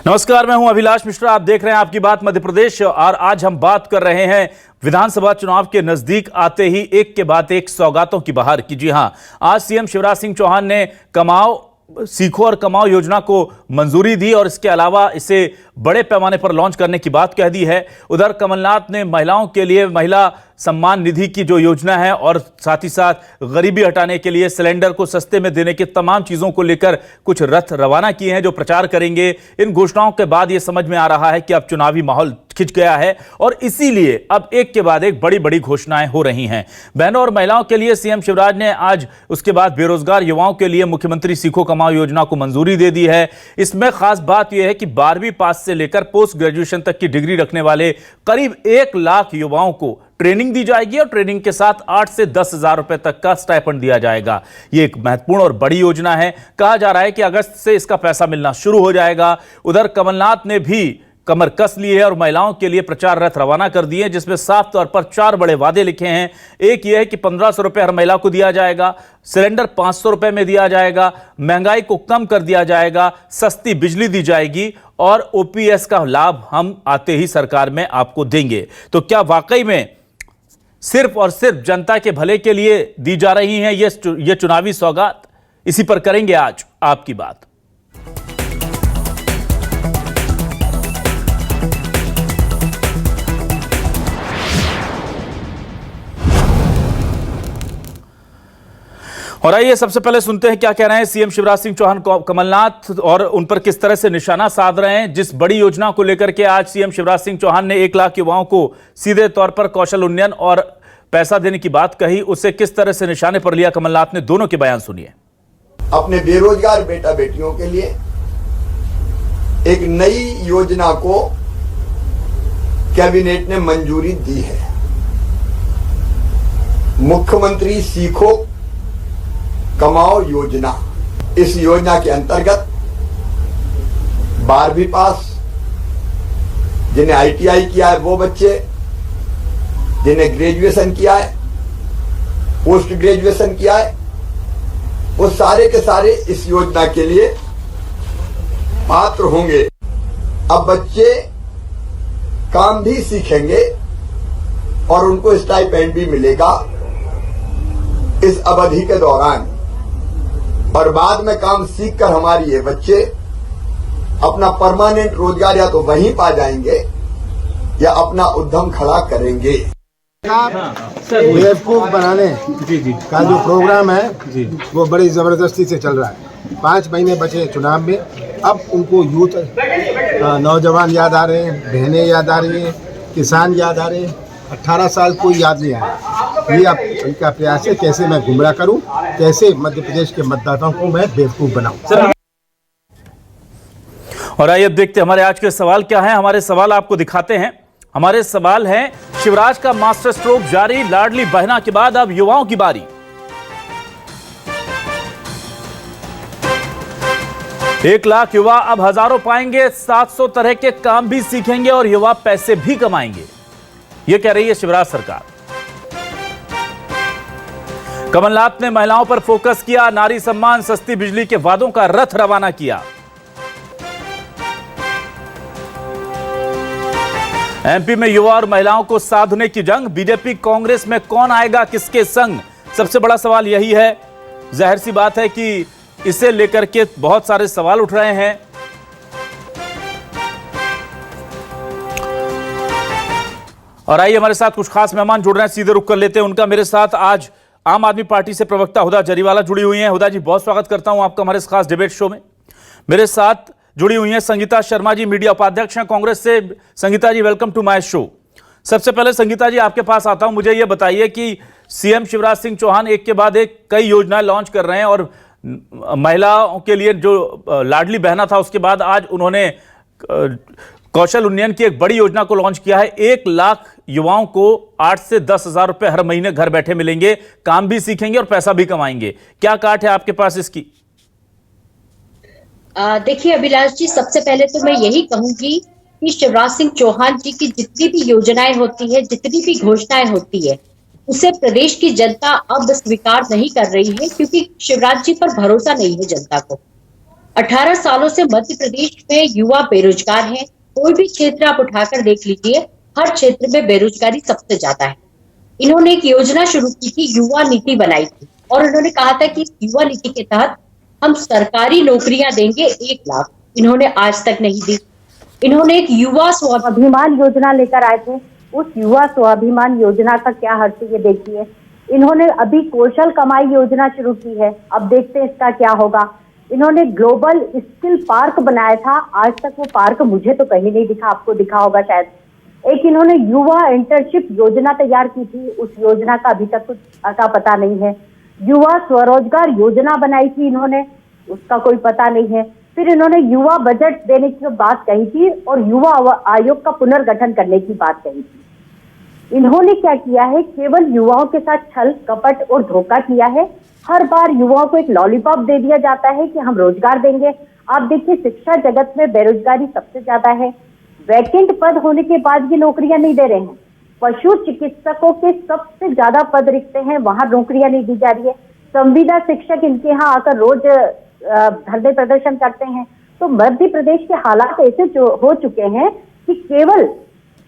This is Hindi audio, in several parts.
नमस्कार, मैं हूं अभिलाष मिश्रा। आप देख रहे हैं आपकी बात मध्य प्रदेश और आज हम बात कर रहे हैं विधानसभा चुनाव के नजदीक आते ही एक के बाद एक सौगातों की बहार की। जी हां, आज सीएम शिवराज सिंह चौहान ने कमाओ सीखो और कमाओ योजना को मंजूरी दी और इसके अलावा इसे बड़े पैमाने पर लॉन्च करने की बात कह दी है। उधर कमलनाथ ने महिलाओं के लिए महिला सम्मान निधि की जो योजना है और साथ ही साथ गरीबी हटाने के लिए सिलेंडर को सस्ते में देने के तमाम चीजों को लेकर कुछ रथ रवाना किए हैं जो प्रचार करेंगे। इन घोषणाओं के बाद यह समझ में आ रहा है कि अब चुनावी माहौल खिंच गया है और इसीलिए अब एक के बाद एक बड़ी बड़ी घोषणाएं हो रही हैं। बहनों और महिलाओं के लिए सीएम शिवराज ने आज उसके बाद बेरोजगार युवाओं के लिए मुख्यमंत्री सीखो कमाओ योजना को मंजूरी दे दी है। इसमें खास बात यह है कि 12वीं पास से लेकर पोस्ट ग्रेजुएशन तक की डिग्री रखने वाले करीब 1 लाख युवाओं को ट्रेनिंग दी जाएगी और ट्रेनिंग के साथ 8 से 10 हजार रुपए तक का स्टाइपेंड दिया जाएगा। यह एक महत्वपूर्ण और बड़ी योजना है। कहा जा रहा है कि अगस्त से इसका पैसा मिलना शुरू हो जाएगा। उधर कमलनाथ ने भी कमर कस ली है और महिलाओं के लिए प्रचार रथ रवाना कर दिए जिसमें साफ तौर पर 4 बड़े वादे लिखे हैं। एक यह है कि 1500 रुपए हर महिला को दिया जाएगा, सिलेंडर 500 रुपए में दिया जाएगा, महंगाई को कम कर दिया जाएगा, सस्ती बिजली दी जाएगी और ओपीएस का लाभ हम आते ही सरकार में आपको देंगे। तो क्या वाकई में सिर्फ और सिर्फ जनता के भले के लिए दी जा रही हैं ये चुनावी सौगात? इसी पर करेंगे आज आपकी बात। और आइए सबसे पहले सुनते हैं क्या कह रहे हैं सीएम शिवराज सिंह चौहान कमलनाथ और उन पर किस तरह से निशाना साध रहे हैं। जिस बड़ी योजना को लेकर के आज सीएम शिवराज सिंह चौहान ने 1 लाख युवाओं को सीधे तौर पर कौशल उन्नयन और पैसा देने की बात कही, उसे किस तरह से निशाने पर लिया कमलनाथ ने, दोनों के बयान सुनिए। अपने बेरोजगार बेटा बेटियों के लिए एक नई योजना को कैबिनेट ने मंजूरी दी है। मुख्यमंत्री सीखो कमाओ योजना। इस योजना के अंतर्गत 12वीं पास जिन्हें आईटीआई किया है वो बच्चे, जिन्हें ग्रेजुएशन किया है, पोस्ट ग्रेजुएशन किया है, वो सारे के सारे इस योजना के लिए पात्र होंगे। अब बच्चे काम भी सीखेंगे और उनको स्टाइपेंड भी मिलेगा इस अवधि के दौरान। और बाद में काम सीखकर हमारी ये बच्चे अपना परमानेंट रोजगार या तो वहीं पा जाएंगे या अपना उद्यम खड़ा करेंगे। बेवकूफ बनाने का जो प्रोग्राम है वो बड़ी जबरदस्ती से चल रहा है। 5 महीने बचे चुनाव में, अब उनको यूथ नौजवान याद आ रहे हैं, बहनें याद आ रही हैं, किसान याद आ रहे हैं, 18 साल कोई याद नहीं आया। ये अब इनका प्रयास है कैसे मैं गुमराह करूं, कैसे मध्य प्रदेश के मतदाताओं को मैं बेवकूफ बनाऊं। और आइए अब देखते हैं हमारे आज के सवाल क्या हैं। हमारे सवाल आपको दिखाते हैं। हमारे सवाल हैं, शिवराज का मास्टर स्ट्रोक जारी, लाडली बहना के बाद अब युवाओं की बारी। 1 लाख युवा अब हजारों पाएंगे, 700 तरह के काम भी सीखेंगे और युवा पैसे भी कमाएंगे, यह कह रही है शिवराज सरकार। कमलनाथ ने महिलाओं पर फोकस किया, नारी सम्मान, सस्ती बिजली के वादों का रथ रवाना किया। एमपी में युवा और महिलाओं को साधने की जंग, बीजेपी कांग्रेस में कौन आएगा किसके संग, सबसे बड़ा सवाल यही है। जाहिर सी बात है कि इसे लेकर के बहुत सारे सवाल उठ रहे हैं। और आइए हमारे साथ कुछ खास मेहमान जुड़ रहे हैं, सीधे रुक कर लेते हैं उनका। मेरे साथ आज आम आदमी पार्टी से प्रवक्ता हुदा जरीवाला जुड़ी हुई हैं। हुदा जी, बहुत स्वागत करता हूं आपका हमारे इस खास डिबेट शो में। मेरे साथ जुड़ी हुई हैं संगीता शर्मा जी, मीडिया उपाध्यक्ष हैं कांग्रेस से। संगीता जी, वेलकम टू माय शो। सबसे पहले संगीता जी आपके पास आता हूं, मुझे यह बताइए कि सीएम शिवराज सिंह चौहान एक के बाद एक कई योजनाएं लॉन्च कर रहे हैं और महिलाओं के लिए जो लाडली बहना था उसके बाद आज उन्होंने कौशल उन्नयन की एक बड़ी योजना को लॉन्च किया है। 1 लाख युवाओं को 8 से 10 हजार रुपए हर महीने घर बैठे मिलेंगे, काम भी सीखेंगे और पैसा भी कमाएंगे। क्या काट है आपके पास इसकी? देखिए अभिलाष जी, सबसे पहले तो मैं यही कहूंगी कि शिवराज सिंह चौहान जी की जितनी भी योजनाएं होती है, जितनी भी घोषणाएं होती है, उसे प्रदेश की जनता अब स्वीकार नहीं कर रही है क्योंकि शिवराज जी पर भरोसा नहीं है जनता को। 18 सालों से मध्य प्रदेश में युवा बेरोजगार हैं। कोई भी क्षेत्र आप उठाकर देख लीजिए, हर क्षेत्र में बेरोजगारी सबसे ज्यादा है। इन्होंने एक योजना शुरू की थी, युवा नीति बनाई थी, और उन्होंने कहा था कि इस युवा नीति के तहत हम सरकारी नौकरियां देंगे 1 लाख। इन्होंने आज तक नहीं दी। इन्होंने एक युवा स्वाभिमान योजना लेकर आए थे। उस युवा स्वाभिमान योजना का क्या हर्ष है ये देखिए। इन्होंने अभी कौशल कमाई योजना शुरू की है, अब देखते हैं इसका क्या होगा। इन्होंने ग्लोबल स्किल पार्क बनाया था, आज तक वो पार्क मुझे तो कहीं नहीं दिखा, आपको दिखा होगा शायद। एक इन्होंने युवा इंटर्नशिप योजना तैयार की थी, उस योजना का अभी तक कुछ अता पता नहीं है। युवा स्वरोजगार योजना बनाई थी इन्होंने, उसका कोई पता नहीं है। फिर इन्होंने युवा बजट देने की बात कही थी और युवा आयोग का पुनर्गठन करने की बात कही थी। इन्होंने क्या किया है, केवल युवाओं के साथ छल कपट और धोखा किया है। हर बार युवाओं को एक लॉलीपॉप दे दिया जाता है कि हम रोजगार देंगे। आप देखिए शिक्षा जगत में बेरोजगारी सबसे ज्यादा है। वैकेंट पद होने के बाद भी नौकरियां नहीं दे रहे हैं। पशु चिकित्सकों के सबसे ज्यादा पद रिक्त हैं, वहां नौकरियां नहीं दी जा रही है। संविदा शिक्षक इनके यहाँ आकर रोज धरने प्रदर्शन करते हैं। तो मध्य प्रदेश के हालात ऐसे हो चुके हैं कि केवल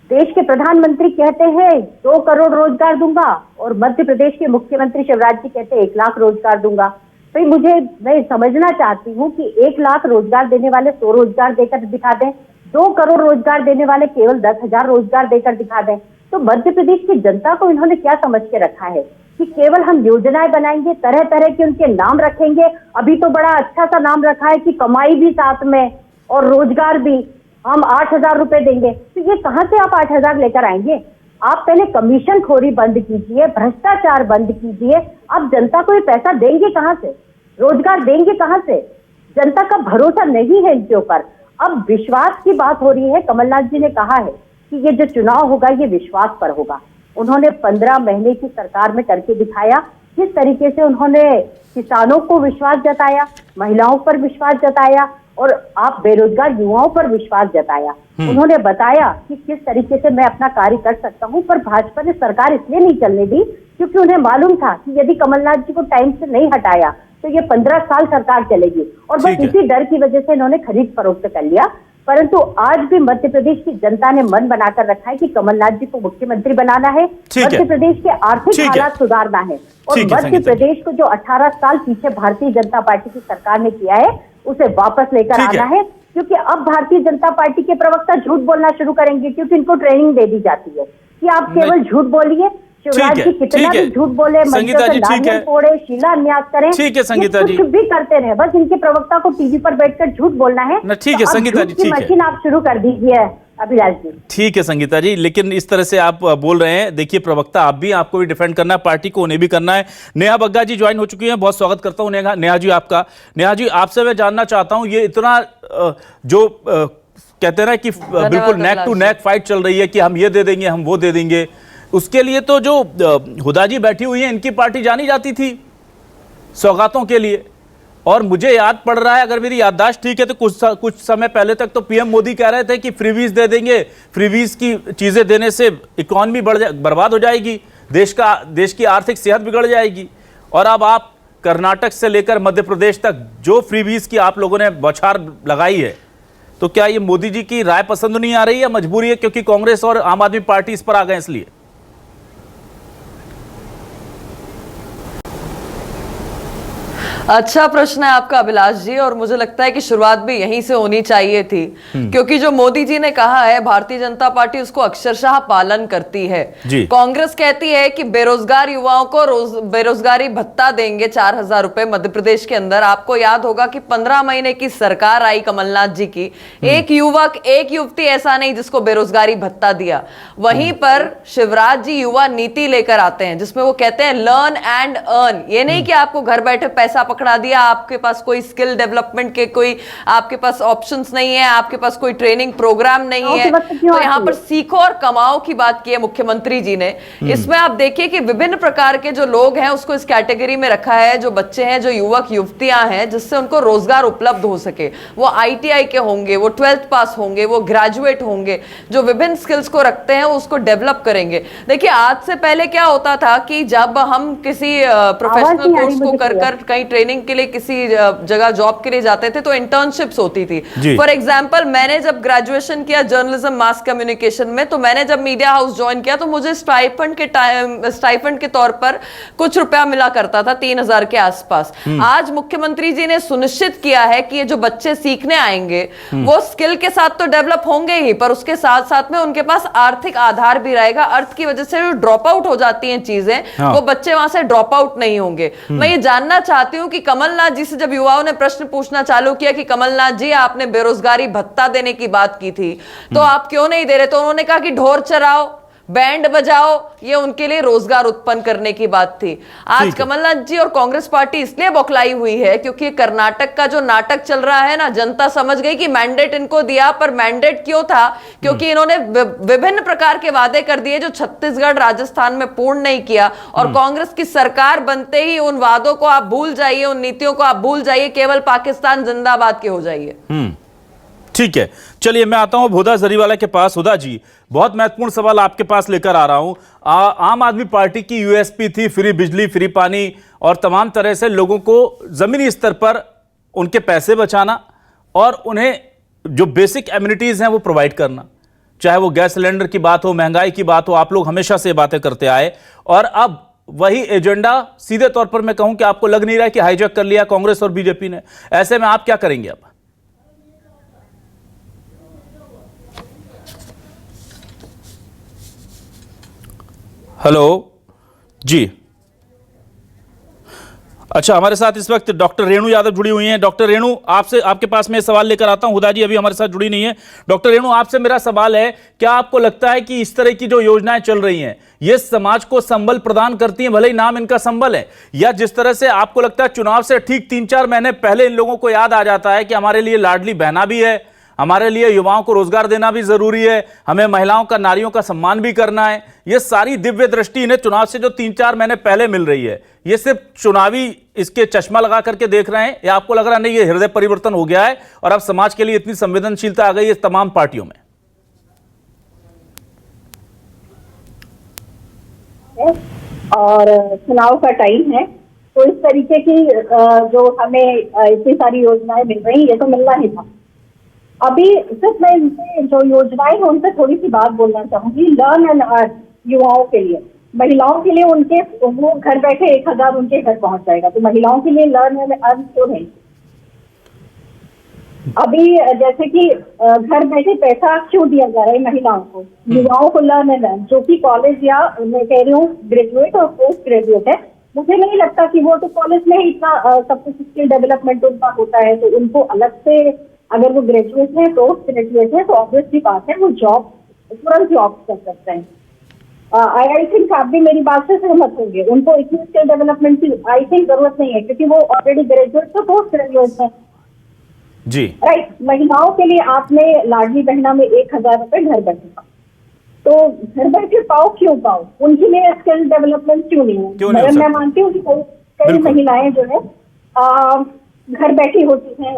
देश के प्रधानमंत्री कहते हैं 2 करोड़ रोजगार दूंगा और मध्य प्रदेश के मुख्यमंत्री शिवराज जी कहते हैं 1 लाख रोजगार दूंगा। भाई मैं समझना चाहती हूँ कि 1 लाख रोजगार देने वाले 100 रोजगार देकर दिखा दें, 2 करोड़ रोजगार देने वाले केवल 10,000 रोजगार देकर दिखा दें। तो मध्य प्रदेश की जनता को इन्होंने क्या समझ के रखा है कि केवल हम योजनाएं बनाएंगे, तरह तरह के उनके नाम रखेंगे। अभी तो बड़ा अच्छा सा नाम रखा है कि कमाई भी साथ में और रोजगार भी, हम 8,000 रुपए देंगे। तो ये कहां से आप 8,000 लेकर आएंगे? आप पहले कमीशन खोरी बंद कीजिए, भ्रष्टाचार बंद कीजिए। आप जनता को ये पैसा देंगे कहां से, रोजगार देंगे कहां से? जनता का भरोसा नहीं है इनके ऊपर। अब विश्वास की बात हो रही है। कमलनाथ जी ने कहा है कि ये जो चुनाव होगा ये विश्वास पर होगा। उन्होंने 15 महीने की सरकार में करके दिखाया किस तरीके से उन्होंने किसानों को विश्वास जताया, महिलाओं पर विश्वास जताया और आप बेरोजगार युवाओं पर विश्वास जताया। उन्होंने बताया कि किस तरीके से मैं अपना कार्य कर सकता हूं। पर भाजपा ने सरकार इसलिए नहीं चलने दी क्योंकि उन्हें मालूम था कि यदि कमलनाथ जी को टाइम से नहीं हटाया तो ये 15 साल सरकार चलेगी। और बस इसी डर की वजह से इन्होंने खरीद फरोख्त कर लिया। परंतु आज भी मध्य प्रदेश की जनता ने मन बनाकर रखा है कि कमलनाथ जी को मुख्यमंत्री बनाना है, मध्य प्रदेश के आर्थिक हालात सुधारना है और मध्य प्रदेश को जो 18 साल पीछे भारतीय जनता पार्टी की सरकार ने किया है उसे वापस लेकर आना है। क्योंकि अब भारतीय जनता पार्टी के प्रवक्ता झूठ बोलना शुरू करेंगे क्योंकि इनको ट्रेनिंग दे दी जाती है कि आप केवल झूठ बोलिए। शिवराज जी कितना भी झूठ बोले, संगीता जी ठीक है, फोड़े, शिलान्यास करें, ठीक है संगीता जी, कुछ भी करते रहे, बस इनके प्रवक्ता को टीवी पर बैठकर झूठ बोलना है। ठीक है संगीता जी, ठीक है, मशीन आप शुरू कर दीजिए अभिलाष जी। ठीक है संगीता जी, लेकिन इस तरह से आप बोल रहे हैं, देखिए प्रवक्ता आप भी, आपको भी डिफेंड करना है, पार्टी को उन्हें भी करना है। नेहा बग्गा जी ज्वाइन हो चुकी हैं, बहुत स्वागत करता हूं नेहा जी आपका। नेहा जी आपसे मैं जानना चाहता हूं, ये इतना जो कहते हैं ना कि बिल्कुल नेक टू नेक फाइट चल रही है कि हम ये दे देंगे, हम वो दे देंगे, उसके लिए तो जो हुदा जी बैठी हुई है इनकी पार्टी जानी जाती थी सौगातों के लिए। और मुझे याद पड़ रहा है, अगर मेरी याददाश्त ठीक है, तो कुछ समय पहले तक तो पीएम मोदी कह रहे थे कि फ्रीवीज दे देंगे, फ्रीवीज की चीजें देने से इकोनॉमी बर्बाद हो जाएगी, देश की आर्थिक सेहत बिगड़ जाएगी। और अब आप कर्नाटक से लेकर मध्य प्रदेश तक जो फ्रीवीज की आप लोगों ने बौछार लगाई है, तो क्या ये मोदी जी की राय पसंद नहीं आ रही है, मजबूरी है क्योंकि कांग्रेस और आम आदमी पार्टी इस पर आ गए इसलिए? अच्छा प्रश्न है आपका अभिलाष जी, और मुझे लगता है कि शुरुआत भी यहीं से होनी चाहिए थी, क्योंकि जो मोदी जी ने कहा है भारतीय जनता पार्टी उसको अक्षरशः पालन करती है। कांग्रेस कहती है कि बेरोजगार युवाओं को बेरोजगारी भत्ता देंगे 4,000 रुपए मध्य प्रदेश के अंदर। आपको याद होगा कि 15 महीने की सरकार आई कमलनाथ जी की, एक युवक एक युवती ऐसा नहीं जिसको बेरोजगारी भत्ता दिया। वहीं पर शिवराज जी युवा नीति लेकर आते हैं जिसमें वो कहते हैं लर्न एंड अर्न। ये नहीं कि आपको घर बैठे पैसा पकड़ा दिया, आपके पास कोई स्किल डेवलपमेंट के कोई आपके पास ऑप्शंस नहीं है, आपके पास कोई ट्रेनिंग प्रोग्राम नहीं है, तो यहाँ पर सीखो और कमाओ की बात की है मुख्यमंत्री जी ने। इसमें आप देखिए कि विभिन्न प्रकार के जो लोग हैं उसको इस कैटेगरी में रखा है, जो बच्चे हैं, जो युवक युवतियां हैं, जिससे उनको रोजगार उपलब्ध हो सके। वो ITI के होंगे, वो 12th पास होंगे, वो ग्रेजुएट होंगे, जो विभिन्न स्किल्स को रखते हैं उसको डेवलप करेंगे। देखिए आज से पहले क्या होता था कि जब हम किसी प्रोफेशनल कोर्स को कर कहीं ट्रेनिंग ट्रेनिंग के लिए किसी जगह जॉब के लिए जाते थे तो इंटर्नशिप्स होती थी। फॉर एग्जाम्पल मैंने जब ग्रेजुएशन किया जर्नलिज्म मास कम्युनिकेशन में, तो मैंने जब मीडिया हाउस ज्वाइन किया तो मुझे स्टाइपेंड के तौर पर कुछ रुपया मिला करता था, 3,000 के आसपास। आज मुख्यमंत्री जी ने सुनिश्चित किया है कि ये जो बच्चे सीखने आएंगे वो स्किल के साथ तो डेवलप होंगे ही, पर उसके साथ साथ में उनके पास आर्थिक आधार भी रहेगा। अर्थ की वजह से जो ड्रॉप आउट हो जाती हैं चीजें, वो बच्चे वहां से ड्रॉप आउट नहीं होंगे। मैं ये जानना चाहती हूं कि कमलनाथ जी से जब युवाओं ने प्रश्न पूछना चालू किया कि कमलनाथ जी आपने बेरोजगारी भत्ता देने की बात की थी तो आप क्यों नहीं दे रहे, तो उन्होंने कहा कि ढोर चराओ, बैंड बजाओ, ये उनके लिए रोजगार उत्पन्न करने की बात थी। आज कमलनाथ जी और कांग्रेस पार्टी इसलिए बौखलाई हुई है क्योंकि कर्नाटक का जो नाटक चल रहा है ना, जनता समझ गई कि मैंडेट इनको दिया, पर मैंडेट क्यों था? क्योंकि इन्होंने विभिन्न प्रकार के वादे कर दिए जो छत्तीसगढ़ राजस्थान में पूर्ण नहीं किया, और कांग्रेस की सरकार बनते ही उन वादों को आप भूल जाइए, उन नीतियों को आप भूल जाइए, केवल पाकिस्तान जिंदाबाद के हो जाइए। ठीक है, चलिए मैं आता हूं हुदा जरीवाला के पास। हुदा जी, बहुत महत्वपूर्ण सवाल आपके पास लेकर आ रहा हूं। आम आदमी पार्टी की यूएसपी थी फ्री बिजली, फ्री पानी और तमाम तरह से लोगों को जमीनी स्तर पर उनके पैसे बचाना और उन्हें जो बेसिक एमिनिटीज हैं वो प्रोवाइड करना, चाहे वो गैस सिलेंडर की बात हो, महंगाई की बात हो। आप लोग हमेशा से बातें करते आए और अब वही एजेंडा सीधे तौर पर मैं कहूं कि आपको लग नहीं रहा है कि हाईजैक कर लिया कांग्रेस और बीजेपी ने। ऐसे में आप क्या करेंगे अब? हेलो जी, अच्छा, हमारे साथ इस वक्त डॉक्टर रेणु यादव जुड़ी हुई हैं। डॉक्टर रेणु, आपसे आपके पास मैं सवाल लेकर आता हूं। हुदा जी अभी हमारे साथ जुड़ी नहीं है। डॉक्टर रेणु, आपसे मेरा सवाल है, क्या आपको लगता है कि इस तरह की जो योजनाएं चल रही हैं ये समाज को संबल प्रदान करती हैं, भले ही नाम इनका संबल है, या जिस तरह से आपको लगता है चुनाव से ठीक 3-4 महीने पहले इन लोगों को याद आ जाता है कि हमारे लिए लाडली बहना भी है, हमारे लिए युवाओं को रोजगार देना भी जरूरी है, हमें महिलाओं का, नारियों का सम्मान भी करना है, ये सारी दिव्य दृष्टि इन्हें चुनाव से जो 3-4 महीने पहले मिल रही है, ये सिर्फ चुनावी इसके चश्मा लगा करके देख रहे हैं, या आपको लग रहा नहीं ये हृदय परिवर्तन हो गया है और अब समाज के लिए इतनी संवेदनशीलता आ गई है तमाम पार्टियों में? और चुनाव का टाइम है तो इस तरीके की जो हमें इतनी सारी योजनाएं मिल रही ये तो मिलना ही था। अभी सिर्फ मैं इनसे जो योजनाएं हैं उनसे थोड़ी सी बात बोलना चाहूंगी। लर्न एंड अर्न युवाओं के लिए, महिलाओं के लिए उनके वो घर बैठे 1,000 उनके घर पहुंच जाएगा, तो महिलाओं के लिए लर्न एंड अर्न क्यों नहीं? अभी जैसे कि घर बैठे पैसा क्यों दिया जा रहा है महिलाओं को, युवाओं को लर्न एंड अर्न, जो कि कॉलेज या मैं कह रही हूँ ग्रेजुएट और पोस्ट ग्रेजुएट है, मुझे नहीं लगता कि वो तो कॉलेज में ही इतना सब कुछ स्किल डेवलपमेंट उनका होता है, तो उनको अलग से अगर वो ग्रेजुएट है, पोस्ट ग्रेजुएट है, तो ऑब्वियसली बात है वो जॉब तुरंत जॉब कर सकते हैं। आई थिंक आप भी मेरी बात से सहमत होंगे, उनको इतनी स्किल डेवलपमेंट की आई थिंक जरूरत नहीं है क्योंकि वो ऑलरेडी ग्रेजुएट तो पोस्ट ग्रेजुएट है जी। राइट। महिलाओं के लिए आपने लाडली बहना में 1,000 रुपए घर बैठे पाओ, तो घर बैठे पाओ क्यों पाओ, उनके लिए स्किल डेवलपमेंट क्यों नहीं है? मैं मानती हूँ कि कई महिलाएं जो है घर बैठी होती हैं,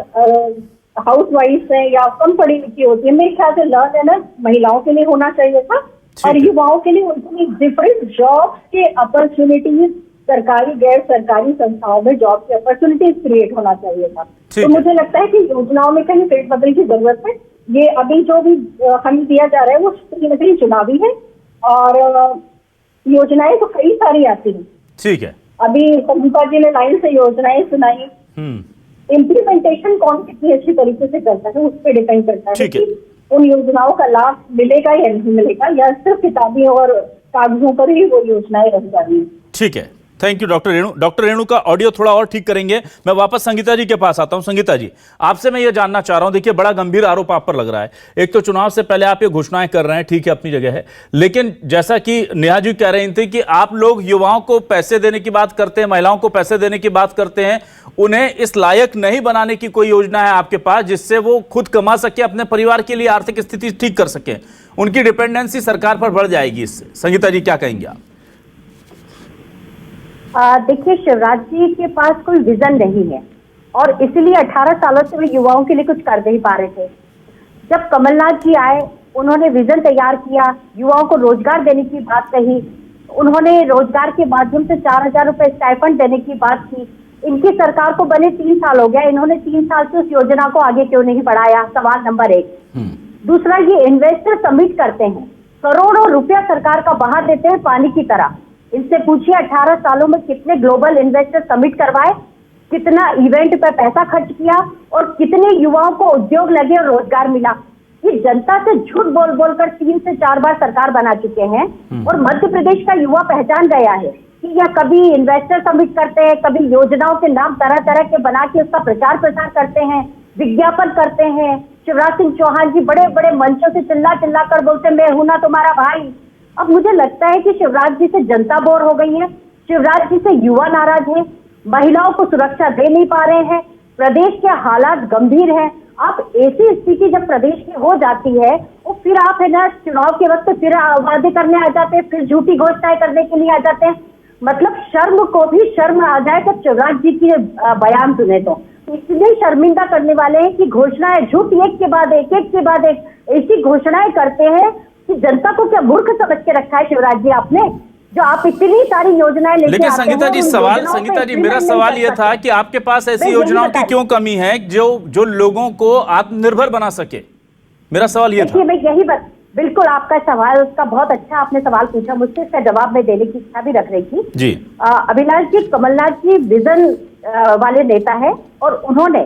हाउस वाइफ है या कम पढ़ी लिखी होती है, मेरे ख्याल से लर्न है ना महिलाओं के लिए होना चाहिए था, और युवाओं के लिए उनके लिए डिफरेंट जॉब्स के अपॉर्चुनिटीज सरकारी गैर सरकारी संस्थाओं में जॉब की अपॉर्चुनिटीज क्रिएट होना चाहिए था। तो मुझे लगता है कि योजनाओं में कहीं फेरबदल की जरूरत है। ये अभी जो भी हमें दिया जा रहा है वो कहीं न कहीं चुनावी है, और योजनाएं तो कई सारी आती हैं। ठीक है, अभी संगीता जी ने लाइन से योजनाएं सुनाई, इम्प्लीमेंटेशन कौन कितनी अच्छी तरीके से करता है उस पर डिपेंड करता है कि उन योजनाओं का लाभ मिलेगा या नहीं मिलेगा, या सिर्फ किताबी और कागजों पर ही वो योजनाएं रह जा रही है। ठीक है, thank you doctor Renu. Doctor Renu का ऑडियो थोड़ा और ठीक करेंगे। मैं वापस संगीता जी के पास आता हूं। संगीता जी, आपसे मैं ये जानना चाह रहा हूं, देखिए बड़ा गंभीर आरोप आप पर लग रहा है। एक तो चुनाव से पहले आप ये घोषणाएं कर रहे हैं, ठीक है, अपनी जगह है, लेकिन जैसा कि नेहा जी कह रही थी कि आप लोग युवाओं को पैसे देने की बात करते हैं, महिलाओं को पैसे देने की बात करते हैं, उन्हें इस लायक नहीं बनाने की कोई योजना है आपके पास जिससे वो खुद कमा सके, अपने परिवार के लिए आर्थिक स्थिति ठीक कर सके, उनकी डिपेंडेंसी सरकार पर बढ़ जाएगी इससे। संगीता जी क्या कहेंगे आप? देखिए, शिवराज जी के पास कोई विजन नहीं है और इसलिए 18 सालों से वे युवाओं के लिए कुछ कर नहीं पा रहे थे। जब कमलनाथ जी आए, उन्होंने विजन तैयार किया, युवाओं को रोजगार देने की बात कही, उन्होंने रोजगार के माध्यम से 4,000 रुपए स्टाइपेंड देने की बात की, इनकी सरकार को बने 3 साल हो गया, इन्होंने 3 साल से उस योजना को आगे क्यों नहीं बढ़ाया? सवाल नंबर 1। दूसरा, ये इन्वेस्टर सबमिट करते हैं, करोड़ों रुपया सरकार का बहा देते हैं पानी की तरह। इनसे पूछिए 18 सालों में कितने ग्लोबल इन्वेस्टर सबमिट करवाए, कितना इवेंट पर पैसा खर्च किया और कितने युवाओं को उद्योग लगे और रोजगार मिला। ये जनता से झूठ बोल बोलकर 3 से 4 बार सरकार बना चुके हैं और मध्य प्रदेश का युवा पहचान गया है कि यह कभी इन्वेस्टर सबमिट करते हैं, कभी योजनाओं के नाम तरह तरह के बना के उसका प्रचार प्रसार करते हैं, विज्ञापन करते हैं। शिवराज सिंह चौहान जी बड़े बड़े मंचों से चिल्ला चिल्ला कर बोलते मैं हूं ना तुम्हारा भाई। अब मुझे लगता है कि शिवराज जी से जनता बोर हो गई है, शिवराज जी से युवा नाराज है, महिलाओं को सुरक्षा दे नहीं पा रहे हैं, प्रदेश के हालात गंभीर हैं। आप ऐसी स्थिति जब प्रदेश की हो जाती है और फिर आप है ना चुनाव के वक्त फिर वादे करने आ जाते हैं, फिर झूठी घोषणाएं करने के लिए आ जाते हैं। मतलब शर्म को भी शर्म आ जाए जब शिवराज जी की बयान सुने तो इसलिए शर्मिंदा करने वाले हैं कि घोषणाएं झूठ एक के बाद एक के बाद एक ऐसी घोषणाएं करते हैं कि जनता को क्या मूर्ख समझ के रखा है शिवराज जी आपने, जो आप इतनी सारी योजनाएं लेके लेकिन आते संगीता हैं, जी उन सवाल योजनाओं संगीता पे जी मेरा implement सवाल नहीं ये कर था सकते। कि आपके पास ऐसी मैं यही योजनाओं की बता क्यों कमी है जो लोगों को आत्मनिर्भर बना सके? मेरा सवाल ये था। देखिए, मैं यही बिल्कुल आपका सवाल, उसका बहुत अच्छा आपने सवाल पूछा मुझसे, इसका जवाब मैं देने की इच्छा भी रख रही थी जी। अभिलाष जी, कमलनाथ जी विजन वाले नेता है और उन्होंने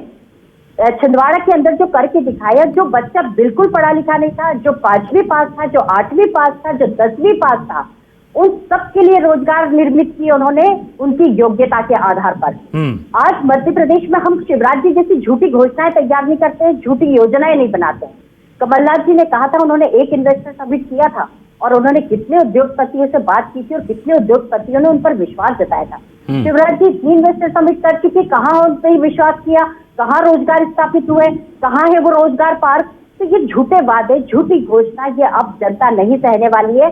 छिंदवाड़ा के अंदर जो करके दिखाया, जो बच्चा बिल्कुल पढ़ा लिखा नहीं था, जो 5वीं पास था, जो 8वीं पास था, जो 10वीं पास था, उन सब के लिए रोजगार निर्मित किए उन्होंने उनकी योग्यता के आधार पर। आज मध्य प्रदेश में हम शिवराज जी जैसी झूठी घोषणाएं तैयार नहीं करते हैं, झूठी योजनाएं नहीं बनाते हैं। कमलनाथ जी ने कहा था, उन्होंने एक इन्वेस्टर सबमिट किया था और उन्होंने कितने उद्योगपतियों से बात की थी और कितने उद्योगपतियों ने उन पर विश्वास जताया था। शिवराज जी 3 इन्वेस्टर सबमिट कर चुके, कहाँ उन पर विश्वास किया, कहाँ रोजगार स्थापित हुए, कहाँ है वो रोजगार पार्क? तो ये झूठे वादे, झूठी घोषणा ये अब जनता नहीं सहने वाली है।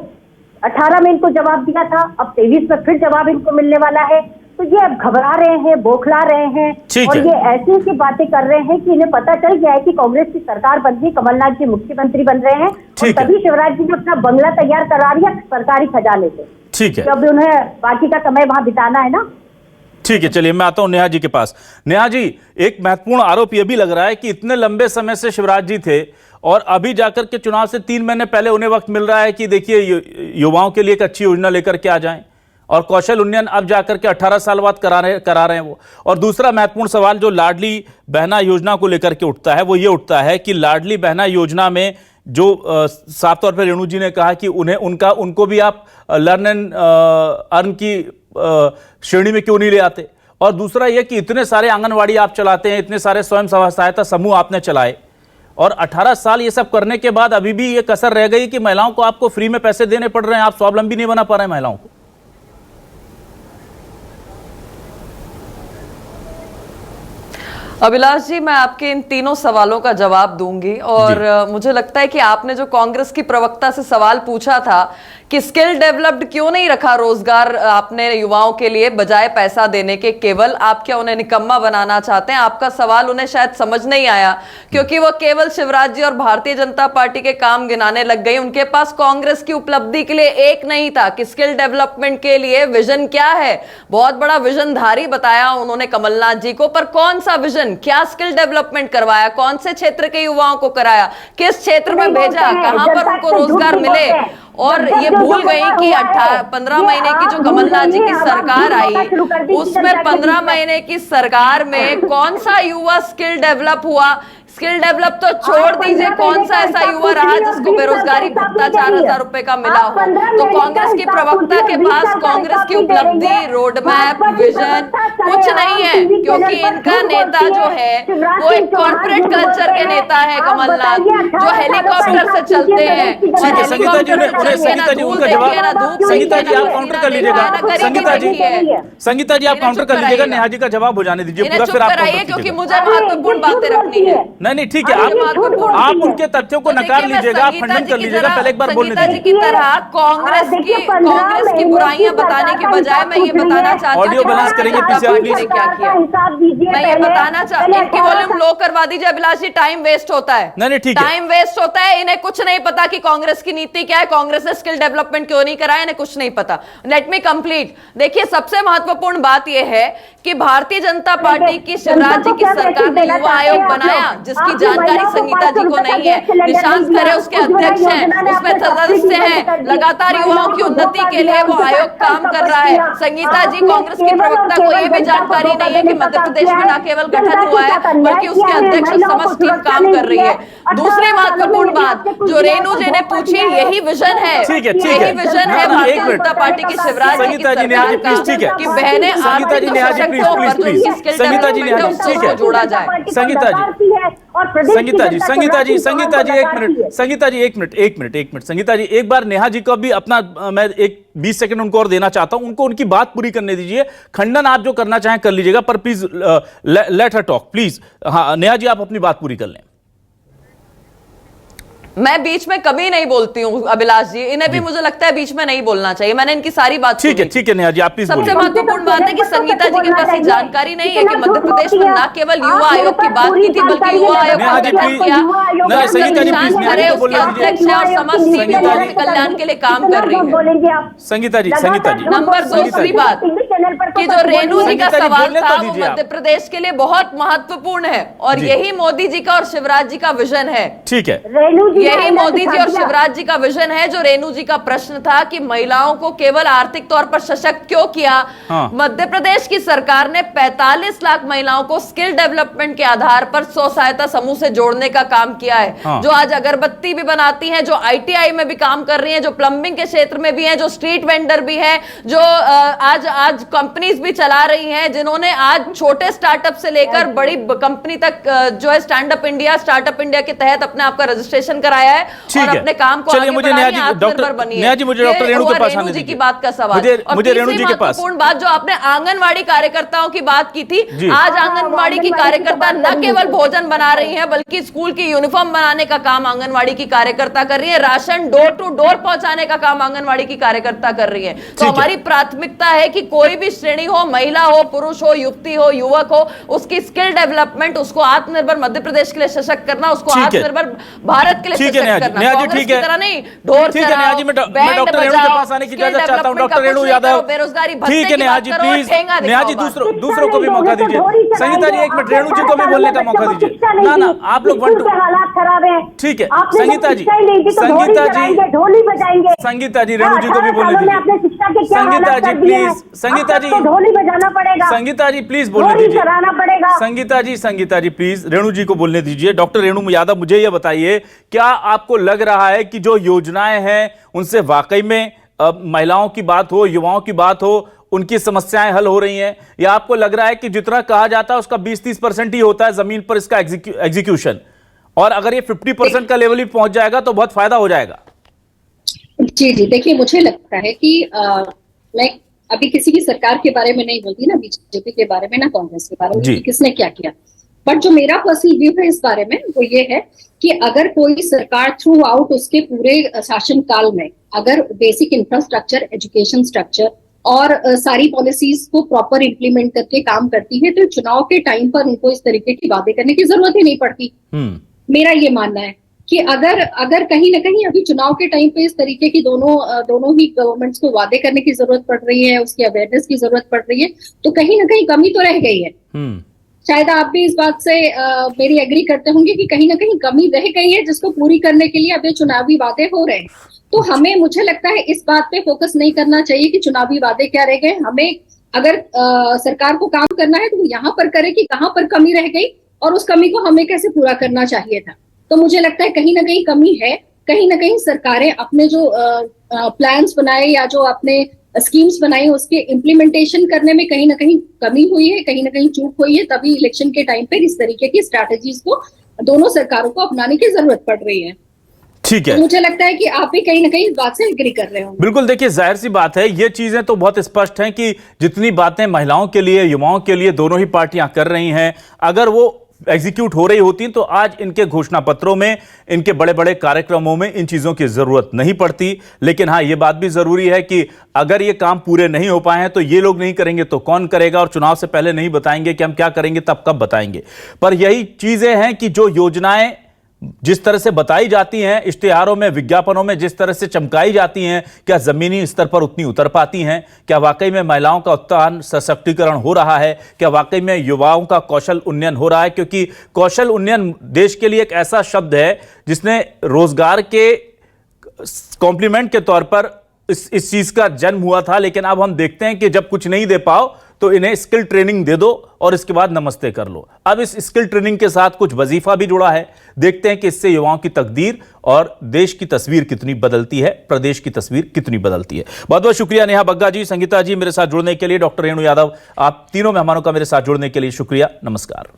18 में इनको जवाब दिया था, अब 23 में फिर जवाब इनको मिलने वाला है। तो ये अब घबरा रहे हैं, बौखला रहे हैं और ये ऐसी बातें कर रहे हैं कि इन्हें पता चल गया है कि कांग्रेस की सरकार बन गई, कमलनाथ जी मुख्यमंत्री बन रहे हैं और तभी शिवराज जी ने अपना बंगला तैयार करा लिया सरकारी खजाने से। ठीक है, जब उन्हें बाकी का समय वहां बिताना है ना। ठीक है, चलिए मैं आता हूं नेहा जी के पास। नेहा जी, एक महत्वपूर्ण आरोप यह भी लग रहा है कि इतने लंबे समय से शिवराज जी थे और अभी जाकर के चुनाव से 3 महीने पहले उन्हें वक्त मिल रहा है कि देखिए युवाओं के लिए एक अच्छी योजना लेकर के आ जाएं और कौशल उन्नयन अब जाकर के 18 साल बाद करा रहे हैं वो। और दूसरा महत्वपूर्ण सवाल जो लाडली बहना योजना को लेकर के उठता है वो ये उठता है कि लाडली बहना योजना में जो साफ तौर पर रेणु जी ने कहा कि उनको भी आप लर्न एंड अर्न की श्रेणी में क्यों नहीं ले आते, और दूसरा यह कि इतने सारे आंगनवाड़ी आप चलाते हैं, इतने सारे स्वयं सहायता समूह आपने चलाए और 18 साल ये सब करने के बाद अभी भी ये कसर रह गई कि महिलाओं को आपको फ्री में पैसे देने पड़ रहे हैं, आप स्वावलंबी नहीं बना पा रहे हैं महिलाओं को। अभिलाष जी, मैं आपके इन तीनों सवालों का जवाब दूंगी और मुझे लगता है कि आपने जो कांग्रेस की प्रवक्ता से सवाल पूछा था कि स्किल डेवलप्ड क्यों नहीं रखा रोजगार आपने युवाओं के लिए बजाय पैसा देने के, केवल आप क्या उन्हें निकम्मा बनाना चाहते हैं? आपका सवाल उन्हें शायद समझ नहीं आया क्योंकि वो केवल शिवराज जी और भारतीय जनता पार्टी के काम गिनाने लग गई। उनके पास कांग्रेस की उपलब्धि के लिए एक नहीं था कि स्किल डेवलपमेंट के लिए विजन क्या है। बहुत बड़ा विजनधारी बताया उन्होंने कमलनाथ जी को, पर कौन सा विजन, क्या स्किल डेवलपमेंट करवाया, कौन से क्षेत्र के युवाओं को कराया, किस क्षेत्र में भेजा, कहां पर उनको रोजगार मिले? और ये भूल गई कि 15 महीने की जो कमलनाथ जी की सरकार आई उसमें 15 महीने की सरकार में कौन सा युवा स्किल डेवलप हुआ? स्किल डेवलप तो छोड़ दीजिए, कौन सा ऐसा युवा रहा जिसको बेरोजगारी भत्ता 4000 रुपए का मिला हो? तो कांग्रेस की प्रवक्ता के पास कांग्रेस की उपलब्धि, रोड मैप, विजन कुछ नहीं है क्योंकि इनका नेता जो है वो एक कॉर्पोरेट कल्चर के नेता है कमलनाथ, जो हेलीकॉप्टर से चलते हैं। संगीता जी उनका जवाब, संगीता जी आप काउंटर कर लीजिएगा, संगीता जी आप काउंटर कर लीजिएगा, नेहा जी का जवाब हो जाने दीजिए पूरा, फिर आप क्योंकि मुझे महत्वपूर्ण बातें रखनी है। नहीं ठीक है, आप उनके तथ्यों को नकार लीजिएगा, आप खंडन कर लीजिएगा, पहले एक बार बोलने संगीता जी की तरह कांग्रेस की बुराइयां बताने के बजाय मैं ये बताना चाहती हूँ, ऑडियो बैलेंस करेंगे पीसीआर प्लीज। क्या किया मैं ये बताना चाहती हूँ, इनकी वॉल्यूम लो करवा दीजिए अभिलाष जी, टाइम वेस्ट होता है। नहीं ठीक है, टाइम वेस्ट होता है, इन्हें कुछ नहीं पता कि कांग्रेस की नीति क्या है, कांग्रेस ने स्किल डेवलपमेंट क्यों नहीं कराया, इन्हें कुछ नहीं पता। Let me complete. देखिए सबसे महत्वपूर्ण बात यह है कि भारतीय जनता पार्टी की शिवराज जी की सरकार ने युवा आयोग बनाया, जिसकी जानकारी संगीता जी को नहीं है। निशांत खरे उसके अध्यक्ष हैं, उसमें सदस्य हैं, लगातार युवाओं की उन्नति के लिए वो आयोग काम कर रहा है। संगीता जी कांग्रेस की प्रवक्ता को यह भी जानकारी नहीं है कि मध्य प्रदेश में न केवल गठन हुआ है बल्कि उसके अध्यक्ष समस्त टीम काम कर रही है। दूसरी महत्वपूर्ण बात जो रेणु जी ने पूछी, यही विजन है, यही विजन है भारतीय जनता पार्टी की शिवराज जी की सरकार का कि बहनें आर्थिक सशक्त हो पर जो उनकी स्किल डेवलपमेंट है उसको जोड़ा जाए। संगीता जी एक मिनट संगीता जी एक बार नेहा जी को भी अपना मैं एक 20 सेकंड उनको और देना चाहता हूं, उनको उनकी बात पूरी करने दीजिए। खंडन आप जो करना चाहें कर लीजिएगा, पर please let her talk please. हाँ नेहा जी आप अपनी बात पूरी कर लें। मैं बीच में कभी नहीं बोलती हूँ अभिलाष जी, इन्हें भी मुझे लगता है बीच में नहीं बोलना चाहिए, मैंने इनकी सारी बात ठीक है नेहा जी आप प्लीज। सबसे महत्वपूर्ण बात है कि संगीता जी के पास ये जानकारी नहीं है कि मध्य प्रदेश में न केवल युवा आयोग की बात की थी बल्कि युवा आयोग का गठन किया, उसके अध्यक्ष और समस्त टीम युवाओं के कल्याण के लिए काम कर रही है। संगीता जी नंबर दूसरी बात कि जो रेणु जी का सवाल था वो मध्य प्रदेश के लिए बहुत महत्वपूर्ण है और यही मोदी जी का और शिवराज जी का विजन है। ठीक है, यही मोदी जी और शिवराज जी का विजन है। जो रेणु जी का प्रश्न था कि महिलाओं को केवल आर्थिक तौर पर सशक्त क्यों किया, मध्य प्रदेश की सरकार ने 45 लाख महिलाओं को स्किल डेवलपमेंट के आधार पर स्व सहायता समूह से जोड़ने का काम किया है। जो आज अगरबत्ती भी बनाती हैं, जो ITI में भी काम कर रही हैं, जो प्लम्बिंग के क्षेत्र में भी हैं, जो स्ट्रीट वेंडर भी हैं, जो आज कंपनीज भी चला रही हैं, जिन्होंने आज छोटे स्टार्टअप से लेकर बड़ी कंपनी तक जो है स्टार्टअप इंडिया के तहत अपने आप का रजिस्ट्रेशन कराया है और अपने काम को आगे बढ़ाने आत्मनिर्भर बनी है। मुझे डॉक्टर रेणु के पास आने जी की बात का सवाल, मुझे रेणु जी के पास महत्वपूर्ण बात जो आपने आंगनवाड़ी कार्यकर्ताओं की बात की थी, आज आंगनवाड़ी की कार्यकर्ता न केवल भोजन बना रही है बल्कि स्कूल की यूनिफॉर्म बनाने का काम आंगनवाड़ी की कार्यकर्ता कर रही है, राशन डोर टू डोर पहुंचाने का काम आंगनवाड़ी की कार्यकर्ता कर रही है। तो हमारी प्राथमिकता है कि कोई भी श्रेणी हो, महिला हो, पुरुष हो, युवती हो, युवक हो, उसकी स्किल डेवलपमेंट, उसको आत्मनिर्भर मध्य प्रदेश के लिए सशक्त करना, उसको आत्मनिर्भर भारत के लिए सशक्त करना। ठीक है, तरह नहीं ढोल चलाओ, मैं डॉक्टर रेणु के पास आने की इजाजत चाहता हूं। डॉक्टर रेणु यादव, बेरोजगारी ठीक है नेहा जी प्लीज, नेहा जी दूसरों को भी मौका दीजिए। संगीता जी एक मिनट, रेणु जी को भी बोलने का मौका दीजिए। ना आप लोग हालात खराब है। ठीक है संगीता जी रेणु जी को भी बोलने दीजिए। संगीता जी प्लीज, ढोली बजाना पड़ेगा, संगीता जी प्लीज बोलने दीजिए। संगीता जी प्लीज रेणु जी को बोलने दीजिए। डॉक्टर रेणु यादव मुझे यह बताइए, क्या आपको लग रहा है कि जो योजनाएं हैं उनसे वाकई में महिलाओं की बात हो, युवाओं की बात हो, उनकी समस्याएं हल हो रही हैं, या आपको लग रहा है कि जितना कहा जाता है उसका 20-30% ही होता है जमीन पर इसका एग्जीक्यूशन, और अगर ये 50% का लेवल भी पहुंच जाएगा तो बहुत फायदा हो जाएगा? जी देखिए, मुझे लगता है कि मैं अभी किसी की सरकार के बारे में नहीं बोलती, ना बीजेपी के बारे में, ना कांग्रेस के बारे में, किसने क्या किया। बट जो मेरा पर्सनल व्यू है इस बारे में वो ये है कि अगर कोई सरकार थ्रू आउट उसके पूरे शासन काल में अगर बेसिक इंफ्रास्ट्रक्चर, एजुकेशन स्ट्रक्चर और सारी पॉलिसीज को प्रॉपर इंप्लीमेंट करके काम करती है तो चुनाव के टाइम पर उनको इस तरीके की वादे करने की जरूरत ही नहीं पड़ती। मेरा ये मानना है कि अगर कहीं ना कहीं अभी चुनाव के टाइम पे इस तरीके की दोनों ही गवर्नमेंट्स को वादे करने की जरूरत पड़ रही है, उसकी अवेयरनेस की जरूरत पड़ रही है, तो कहीं ना कहीं कमी तो रह गई है। शायद आप भी इस बात से मेरी एग्री करते होंगे कि कहीं ना कहीं कमी रह गई है जिसको पूरी करने के लिए अभी चुनावी वादे हो रहे हैं। तो हमें, मुझे लगता है, इस बात पे फोकस नहीं करना चाहिए कि चुनावी वादे क्या रह गए। हमें अगर सरकार को काम करना है तो यहाँ पर करे कि कहाँ पर कमी रह गई और उस कमी को हमें कैसे पूरा करना चाहिए था। तो मुझे लगता है कहीं ना कहीं कमी है, कहीं ना कहीं सरकारें अपने जो प्लान्स बनाए या जो अपने स्कीम्स बनाई उसके इम्प्लीमेंटेशन करने में कहीं ना कहीं कमी हुई है, कहीं ना कहीं चूक हुई है, तभी इलेक्शन के टाइम पे इस तरीके की स्ट्रैटेजीज को दोनों सरकारों को अपनाने की जरूरत पड़ रही है। ठीक है, तो मुझे लगता है कि आप भी कहीं ना कहीं इस बात से एग्री कर रहे हो। बिल्कुल, देखिए जाहिर सी बात है, ये चीजें तो बहुत स्पष्ट हैं कि जितनी बातें महिलाओं के लिए, युवाओं के लिए दोनों ही पार्टियां कर रही हैं, अगर वो एग्जीक्यूट हो रही होती तो आज इनके घोषणा पत्रों में, इनके बड़े बड़े कार्यक्रमों में इन चीजों की जरूरत नहीं पड़ती। लेकिन हां, यह बात भी जरूरी है कि अगर ये काम पूरे नहीं हो पाए हैं तो ये लोग नहीं करेंगे तो कौन करेगा, और चुनाव से पहले नहीं बताएंगे कि हम क्या करेंगे तब कब बताएंगे। पर यही चीजें हैं कि जो योजनाएं जिस तरह से बताई जाती हैं, इश्तिहारों में, विज्ञापनों में जिस तरह से चमकाई जाती हैं, क्या जमीनी स्तर पर उतनी उतर पाती हैं? क्या वाकई में महिलाओं का उत्थान, सशक्तिकरण हो रहा है? क्या वाकई में युवाओं का कौशल उन्नयन हो रहा है? क्योंकि कौशल उन्नयन देश के लिए एक ऐसा शब्द है जिसने रोजगार के कॉम्प्लीमेंट के तौर पर इस चीज का जन्म हुआ था। लेकिन अब हम देखते हैं कि जब कुछ नहीं दे पाओ तो इन्हें स्किल ट्रेनिंग दे दो और इसके बाद नमस्ते कर लो। अब इस स्किल ट्रेनिंग के साथ कुछ वजीफा भी जुड़ा है। देखते हैं कि इससे युवाओं की तकदीर और देश की तस्वीर कितनी बदलती है, प्रदेश की तस्वीर कितनी बदलती है। बहुत बहुत शुक्रिया नेहा बग्गा जी, संगीता जी मेरे साथ जुड़ने के लिए, डॉक्टर रेणु यादव, आप तीनों मेहमानों का मेरे साथ जुड़ने के लिए शुक्रिया। नमस्कार।